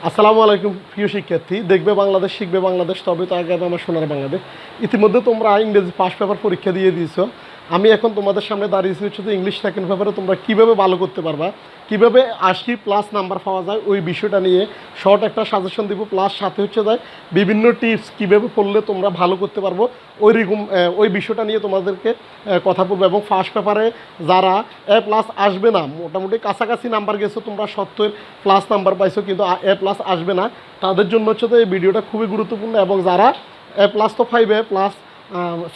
আসসালামু আলাইকুম প্রিয় শিক্ষার্থী, দেখবে বাংলাদেশ শিখবে বাংলাদেশ, তবে তো আগে আমার সোনার বাংলাদেশ। ইতিমধ্যে তোমরা ইংরেজি ফার্স্ট পেপার পরীক্ষা দিয়ে দিয়েছো। আমি এখন তোমাদের সামনে দাঁড়িয়েছি হচ্ছে যে ইংলিশ সেকেন্ড পেপারে তোমরা কীভাবে ভালো করতে পারবা, কীভাবে 80+ নাম্বার পাওয়া যায় ওই বিষয়টা নিয়ে শর্ট একটা সাজেশন দিব, প্লাস সাথে হচ্ছে যায় বিভিন্ন টিপস কীভাবে পড়লে তোমরা ভালো করতে পারবো ওই বিষয়টা নিয়ে তোমাদেরকে কথা বলবো। এবং ফার্স্ট পেপারে যারা A+ আসবে না, মোটামুটি কাছাকাছি নাম্বার গেছো, তোমরা 70+ নাম্বার পাইছো কিন্তু A+ আসবে না, তাদের জন্য হচ্ছে তো এই ভিডিওটা খুবই গুরুত্বপূর্ণ। এবং যারা A+ তো 5A+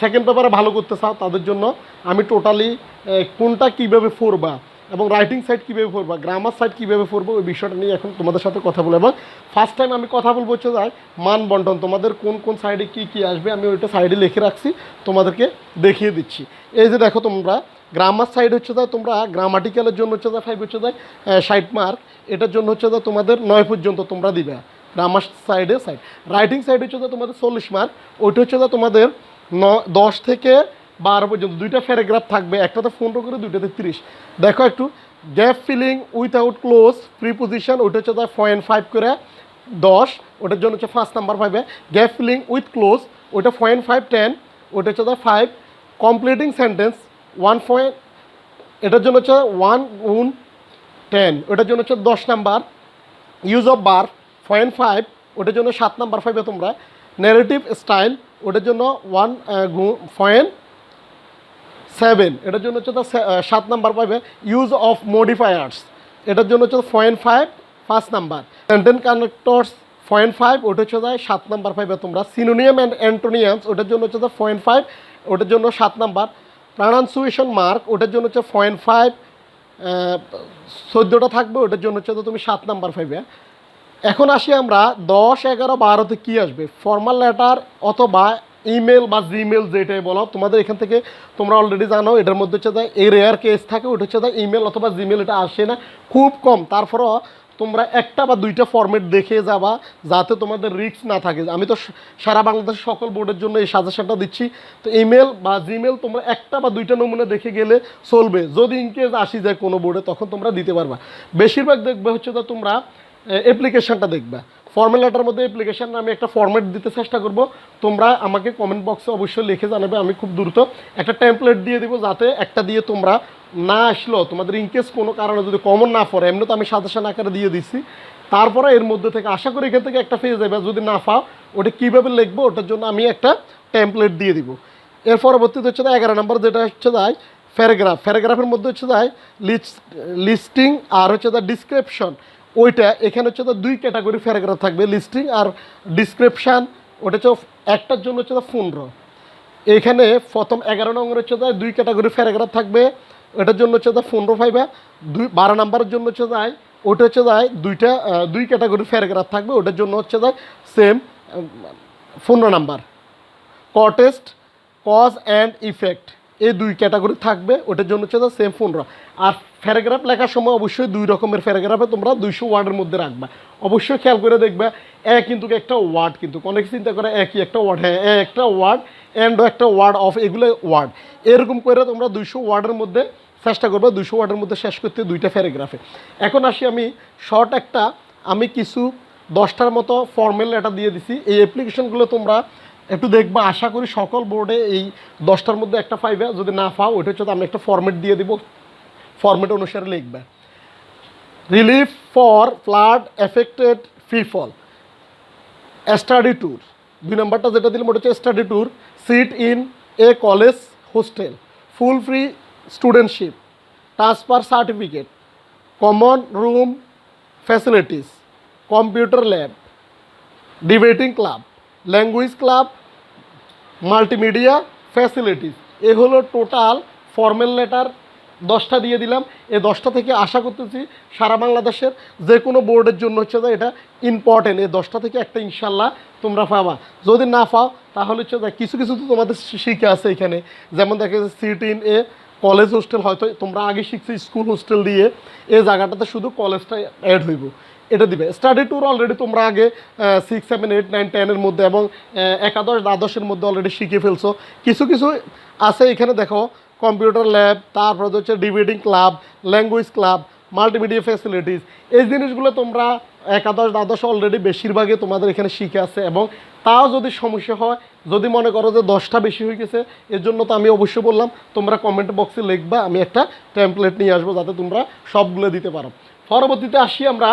সেকেন্ড পেপারে ভালো করতে চাও তাদের জন্য আমি টোটালি কোনটা কীভাবে পড়বা এবং রাইটিং সাইড কীভাবে পড়বা, গ্রামার সাইড কীভাবে পড়বো ওই বিষয়টা নিয়ে এখন তোমাদের সাথে কথা বলবো। এবং ফার্স্ট টাইম আমি কথা বলবো হচ্ছে যাই মান বন্টন, তোমাদের কোন কোন সাইডে কী কী আসবে আমি ওইটা সাইডে লিখে রাখছি, তোমাদেরকে দেখিয়ে দিচ্ছি। এই যে দেখো, তোমরা গ্রামার সাইড হচ্ছে যায় তোমরা গ্রামাটিক্যালের জন্য হচ্ছে যায় 5 হচ্ছে যায় 60 মার্ক, এটার জন্য হচ্ছে যায় তোমাদের 9 পর্যন্ত তোমরা দিবে গ্রামার সাইড। রাইটিং সাইড হচ্ছে যায় তোমাদের 40 মার্ক, ওইটা হচ্ছে যায় তোমাদের 10 থেকে 12 পর্যন্ত, দুইটা প্যারাগ্রাফ থাকবে, একটাতে 15 করে, দুইটাতে 30। দেখো একটু, gap filling without close preposition, ওইটা হচ্ছে যায় 0.5 করে 10, ওটার জন্য হচ্ছে 5 নাম্বার পাইবে। গ্যাপ ফিলিং উইথ ক্লোজ ওইটা 0.5 10, ওইটা হচ্ছে যায় 5। কমপ্লিটিং সেন্টেন্স 1 পয়েন্ট, এটার জন্য হচ্ছে 1 গুণ 10, ওটার জন্য হচ্ছে 10 নাম্বার। ইউজ অফ বার 0.5, ওটার জন্য 7 নাম্বার পাইবে তোমরা। ন্যারেটিভ স্টাইল ওটার জন্য 1.7, এটার জন্য হচ্ছে 7 নাম্বার পাইবে। ইউজ অফ মডিফায়ার্স এটার জন্য হচ্ছে 0.5 5 নাম্বার। সেন্টেন্স কানেক্টরস 0.5, ওটা হচ্ছে 7 নাম্বার পাইবে তোমরা। সিনোনিয়াম অ্যান্ড অ্যান্টোনিয়ামস ওটার জন্য হচ্ছে 0.5, ওটার জন্য 7 নাম্বার। প্রনাউন্সিয়েশন মার্ক ওটার জন্য হচ্ছে 0.5, 14টা থাকবে, ওটার জন্য হচ্ছে তুমি 7 নাম্বার পাইবে। এখন আসি আমরা 10 11 12তে কী আসবে, ফর্মাল লেটার অথবা ইমেল বা জিমেল যেটাই বলো, তোমাদের এখান থেকে তোমরা অলরেডি জানো এটার মধ্যে হচ্ছে এই রেয়ার কেস থাকে, ওটা হচ্ছে ইমেল অথবা জিমেল, এটা আসে না, খুব কম। তারপরও তোমরা একটা বা দুইটা ফরম্যাট দেখে যাবা যাতে তোমাদের রিস্ক না থাকে। আমি তো সারা বাংলাদেশের সকল বোর্ডের জন্য এই সাজেশনটা দিচ্ছি। তো ইমেল বা জিমেল তোমরা একটা বা দুইটা নমুনা দেখে গেলে চলবে, যদি ইনকেস আসি যায় কোনো বোর্ডে তখন তোমরা দিতে পারবা। বেশিরভাগ দেখবে হচ্ছে তোমরা অ্যাপ্লিকেশানটা দেখবা। ফর্মাল লেটার মধ্যে অ্যাপ্লিকেশান আমি একটা ফর্ম্যাট দিতে চেষ্টা করব, তোমরা আমাকে কমেন্ট বক্সে অবশ্যই লিখে জানাবে, আমি খুব দ্রুত একটা টেমপ্লেট দিয়ে দিব, যাতে একটা দিয়ে তোমরা না আসলেও তোমাদের ইনকেস কোনো কারণে যদি কমন না পড়ে, এমনি তো আমি সাজেশন আকারে দিয়ে দিচ্ছি, তারপরে এর মধ্যে থেকে আশা করি এখান থেকে একটা পেয়ে যাবে। যদি না পাও ওটা কীভাবে লিখবো ওটার জন্য আমি একটা টেমপ্লেট দিয়ে দিব। এর পরবর্তীতে হচ্ছে 11 নম্বর, যেটা হচ্ছে প্যারাগ্রাফের মধ্যে হচ্ছে লিস্টিং আর হচ্ছে ডিসক্রিপশন। ওইটা এখানে হচ্ছে 2 ক্যাটাগরি প্যারাগ্রাফ থাকবে, লিস্টিং আর ডিসক্রিপশান। ওটা হচ্ছে একটার জন্য হচ্ছে 15। এখানে প্রথম 11 নম্বর হচ্ছে 2 ক্যাটাগরি প্যারাগ্রাফ থাকবে, এটার জন্য হচ্ছে 15 পাইবে। 12 নম্বরের জন্য হচ্ছে ওটা হচ্ছে 2 ক্যাটাগরি প্যারাগ্রাফ থাকবে, ওটার জন্য হচ্ছে same 15 number. Contrast cause and effect এই 2 ক্যাটাগরি থাকবে, ওটার জন্য হচ্ছে সেম 15। আর প্যারাগ্রাফ লেখার সময় অবশ্যই 2 রকমের প্যারাগ্রাফে তোমরা 200 ওয়ার্ডের মধ্যে রাখবা। অবশ্যই খেয়াল করে দেখবে, কিন্তু একটা ওয়ার্ড, কিন্তু অনেকে চিন্তা করে একই একটা ওয়ার্ড, হ্যাঁ একটা ওয়ার্ড অ্যান্ড একটা ওয়ার্ড অফ, এগুলো ওয়ার্ড, এরকম করে তোমরা 200 ওয়ার্ডের মধ্যে চেষ্টা করবে 200 ওয়ার্ডের মধ্যে শেষ করতে 2টা প্যারাগ্রাফে। এখন আসি আমি শর্ট একটা, আমি কিছু 10টার মতো ফর্মাল লেটার দিয়ে দিছি। এই অ্যাপ্লিকেশনগুলো তোমরা একটু দেখবা, আশা করি সকল বোর্ডে এই 10টার মধ্যে একটা পাইবে। যদি না পাও ওইটা হচ্ছে আমি একটা ফর্মেট দিয়ে দিব, ফর্মেট অনুসারে লিখবে। Relief for flood affected people, study tour 2 নম্বরটা যেটা দিলাম ওটা হচ্ছে study tour. Seat in a college hostel, full free studentship, transfer certificate, common room facilities, computer lab, debating club, language club, multimedia facilities. এ হলো total formal letter 10টা দিয়ে দিলাম। এই 10টা থেকে আশা করতেছি সারা বাংলাদেশের যে কোনো বোর্ডের জন্য হচ্ছে এটা ইম্পর্টেন্ট। এই 10টা থেকে একটা ইনশাল্লাহ তোমরা পাবা। যদি না পাও তাহলে হচ্ছে কিছু কিছু তো তোমাদের শিখে আছে এখানে, যেমন দেখা যাচ্ছে sit in a college hostel, হয়তো তোমরা আগে শিখছো স্কুল হোস্টেল দিয়ে, এই জায়গাটাতে শুধু কলেজটা অ্যাড হইব, এটা দিবে। স্টাডি ট্যুর অলরেডি তোমরা আগে 6 7 8 9 10-এর মধ্যে এবং একাদশ দ্বাদশের মধ্যে অলরেডি শিখে ফেলছো। কিছু কিছু আছে এখানে দেখো, কম্পিউটার ল্যাব, তারপরে হচ্ছে debating club, language club, multimedia facilities, এই জিনিসগুলো তোমরা একাদশ দ্বাদশ অলরেডি বেশিরভাগই তোমাদের এখানে শিখে আছে। এবং তাও যদি সমস্যা হয়, যদি মনে করো যে 10টা বেশি হয়ে গেছে, এর জন্য তো আমি অবশ্যই বললাম তোমরা কমেন্ট বক্সে লিখবা, আমি একটা টেমপ্লেট নিয়ে আসবো যাতে তোমরা সবগুলো দিতে পারো। পরবর্তীতে আসি আমরা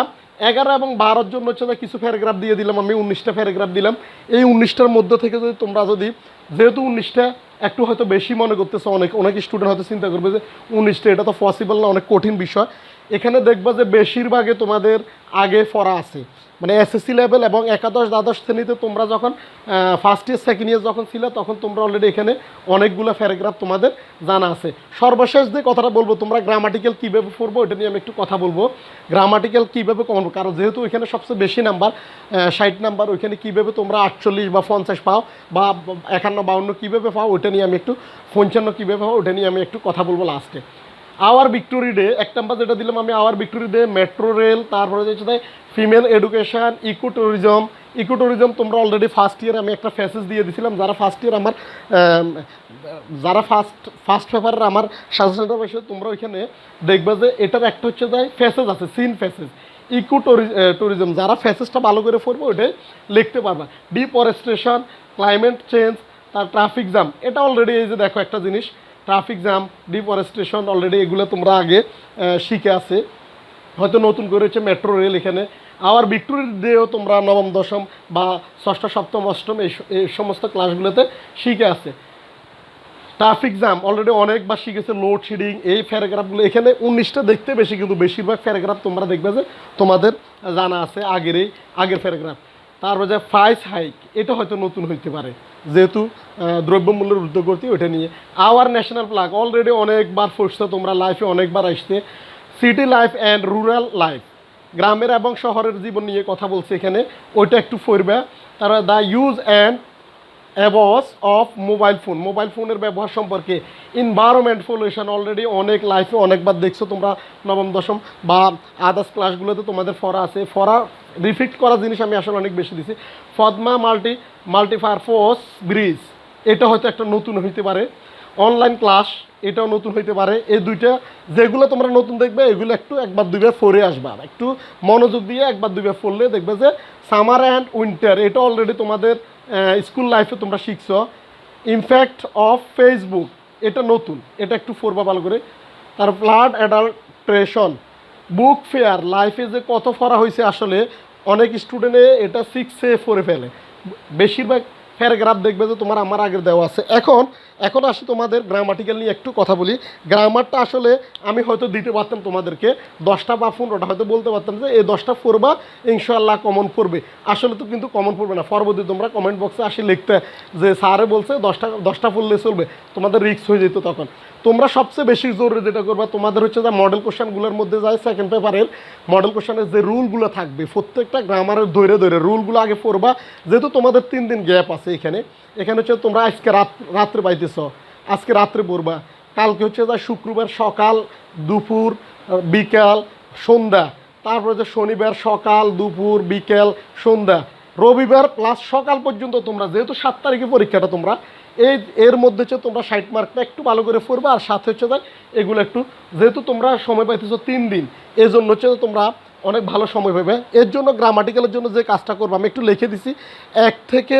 11 এবং 12-র জন্য হচ্ছে যে কিছু প্যারাগ্রাফ দিয়ে দিলাম, আমি 19টা প্যারাগ্রাফ দিলাম। এই 19টার মধ্যে থেকে যদি তোমরা যদি, যেহেতু 19টা একটু হয়তো বেশি মনে করতেছে, অনেক স্টুডেন্ট হয়তো চিন্তা করবে যে 19টা এটা তো পসিবল না, অনেক কঠিন বিষয়। এখানে দেখবা যে বেশিরভাগে তোমাদের আগে পড়া আছে, মানে এসএসসি লেভেল এবং একাদশ দ্বাদশ শ্রেণীতে তোমরা যখন ফার্স্ট ইয়ার সেকেন্ড ইয়ার যখন ছিল তখন তোমরা অলরেডি এখানে অনেকগুলো প্যারাগ্রাফ তোমাদের জানা আছে। সর্বশেষ যে কথাটা বলবো, তোমরা গ্রামাটিক্যাল কীভাবে পড়বো এটা নিয়ে আমি একটু কথা বলবো। গ্রামাটিক্যাল কীভাবে কমাবো, কারণ যেহেতু এখানে সবচেয়ে বেশি নাম্বার 60 নাম্বার, ওইখানে কীভাবে তোমরা 48 বা 50 পাও, বা 51 52 কীভাবে পাও ওইটা নিয়ে আমি একটু, 55 কীভাবে পাও ওইটা নিয়ে আমি একটু কথা বলবো লাস্টে। আওয়ার ভিক্টোরি ডে 1 নাম্বার যেটা দিলাম আমি, our victory day, metro rail, তারপরে হচ্ছে ফিমেল এডুকেশন, ইকো ট্যুরিজম তোমরা অলরেডি ফার্স্ট ইয়ার আমি একটা ফেসেস দিয়ে দিয়েছিলাম। যারা ফার্স্ট ইয়ার আমার যারা ফার্স্ট পেপারের আমার সাজেশনটা বসে, তোমরা ওইখানে দেখবে যে এটার একটা হচ্ছে যে ফেসেস আছে, সিন ফেসেস, ইকো ট্যুরিজম, যারা ফেসেসটা ভালো করে পড়বে ওইটাই লিখতে পারবা। ডিফরেস্টেশন, ক্লাইমেট চেঞ্জ, তার ট্রাফিক জ্যাম, এটা অলরেডি এই যে দেখো একটা জিনিস, ট্রাফিক জ্যাম, ডিফরেস্টেশন অলরেডি এগুলো তোমরা আগে শিখে আছে, হয়তো নতুন করে হচ্ছে মেট্রো রেল। এখানে আবার ভিক্টোরি ডেও তোমরা নবম দশম বা ষষ্ঠ সপ্তম অষ্টম এই সমস্ত ক্লাসগুলোতে শিখে আছে। ট্রাফিক জ্যাম অলরেডি অনেকবার শিখেছে, লোডশেডিং, এই প্যারাগ্রাফগুলো এখানে 19টা দেখতে বেশি, কিন্তু বেশিরভাগ প্যারাগ্রাফ তোমরা দেখবে যে তোমাদের জানা আছে আগের প্যারাগ্রাফ। তারপর যে প্রাইস হাইক, এটা হয়তো নতুন হইতে পারে যেহেতু দ্রব্যমূল্যের ঊর্ধ্বগতি, ওইটা নিয়ে। আওয়ার ন্যাশনাল ফ্ল্যাগ অলরেডি অনেকবার পড়ছো তোমরা, লাইফে অনেকবার আসছে। City life and rural life, গ্রামের এবং শহরের জীবন নিয়ে কথা বলছে এখানে, ওইটা একটু পড়বে। তারপর the use and ABS of mobile ফোনের ব্যবহার সম্পর্কে। এনভায়রনমেন্ট পলিউশন অলরেডি অনেক লাইফে অনেকবার দেখছো তোমরা, নবম দশম বা আদার্স ক্লাসগুলোতে তোমাদের পড়া আছে, রিফ্লেক্ট করা জিনিস আমি আসলে অনেক বেশি দিছি। ফদমা মাল্টিপারপাস ব্রিজ, এটা হয়তো একটা নতুন হইতে পারে। অনলাইন ক্লাস, এটাও নতুন হইতে পারে। এই দুইটা যেগুলো তোমরা নতুন দেখবে এগুলো একটু একবার দুইবার পড়ে আসবা, একটু মনোযোগ দিয়ে একবার দুইবার পড়লে দেখবে যে সামার অ্যান্ড উইন্টার, এটা অলরেডি তোমাদের স্কুল লাইফে তোমরা শিখছো। ইমপ্যাক্ট অফ ফেসবুক, এটা নতুন, এটা একটু পড়বা ভালো করে। তার ফ্লাড অ্যাডাল্ট্রেশন, বুক ফেয়ার, লাইফে যে কত পড়া হয়েছে আসলে অনেক স্টুডেন্টে এটা 6-এ পড়ে ফেলে। বেশিরভাগ প্যারাগ্রাফ দেখবে যে তোমার আমার আগের দেওয়া আছে। এখন আসি তোমাদের গ্রামাটিক্যাল নিয়ে একটু কথা বলি। গ্রামারটা আসলে আমি হয়তো দিতে পারতাম তোমাদেরকে 10টা বা 15টা, হয়তো বলতে পারতাম যে এই 10টা পড়বা ইনশাআল্লাহ কমন পড়বে, আসলে তো কিন্তু কমন পড়বে না। পরবর্তী তোমরা কমেন্ট বক্সে আসি লিখতে যে স্যারে বলছে 10টা পড়লে চলবে, তোমাদের রিস্ক হয়ে যেত। তখন তোমরা সবচেয়ে বেশি জরুরি যেটা করবা, তোমাদের হচ্ছে যে মডেল কোশ্চেনগুলোর মধ্যে যায় সেকেন্ড পেপারের মডেল কোশ্চেনের যে রুলগুলো থাকবে, প্রত্যেকটা গ্রামারের ধরে রুলগুলো আগে পড়বা, যেহেতু তোমাদের 3 দিন গ্যাপ আছে। এখানে হচ্ছে তোমরা আজকে রাত্রে পাইতেছ, আজকে রাত্রে পড়বা, কালকে হচ্ছে যা শুক্রবার সকাল দুপুর বিকাল সন্ধ্যা, তারপরে যে শনিবার সকাল দুপুর বিকেল সন্ধ্যা, রবিবার প্লাস সকাল পর্যন্ত তোমরা, যেহেতু 7 তারিখে পরীক্ষাটা, তোমরা এর মধ্যে হচ্ছে তোমরা 60 মার্কটা একটু ভালো করে পড়বা। আর সাথে হচ্ছে যে এগুলো একটু, যেহেতু তোমরা সময় পাইতেছো 3 দিন, এই জন্য হচ্ছে তোমরা অনেক ভালো সময় পাবে। এর জন্য গ্রামাটিক্যালের জন্য যে কাজটা করবো আমি একটু লিখে দিছি, 1 থেকে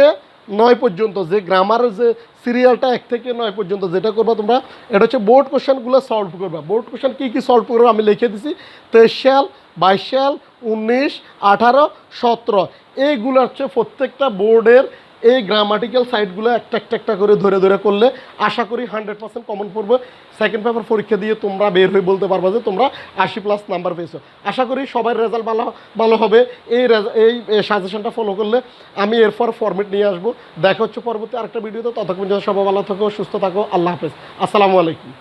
9 পর্যন্ত যে গ্রামারের যে সিরিয়ালটা 1 থেকে 9 পর্যন্ত যেটা করবা তোমরা, এটা হচ্ছে বোর্ড কোশ্চেনগুলো সলভ করবা। বোর্ড কোশ্চেন কী সলভ করবো আমি লিখে দিছি, 23 সাল 22 সাল 19 18 17, এইগুলো হচ্ছে প্রত্যেকটা বোর্ডের এই গ্রামাটিক্যাল সাইটগুলো একটা করে ধরে করলে আশা করি 100% কমন পড়বে। সেকেন্ড পেপার পরীক্ষা দিয়ে তোমরা বের হয়ে বলতে পারবা যে তোমরা 80+ নাম্বার পেয়েছো। আশা করি সবার রেজাল্ট ভালো হবে। এই সাজেশনটা ফলো করলে আমি এরপর ফরম্যাট নিয়ে আসবো। দেখা হচ্ছে পরবর্তী আরেকটা ভিডিওতে। ততক্ষণ সবাই ভালো থাকো, সুস্থ থাকো, আল্লাহ হাফেজ, আসসালামু আলাইকুম।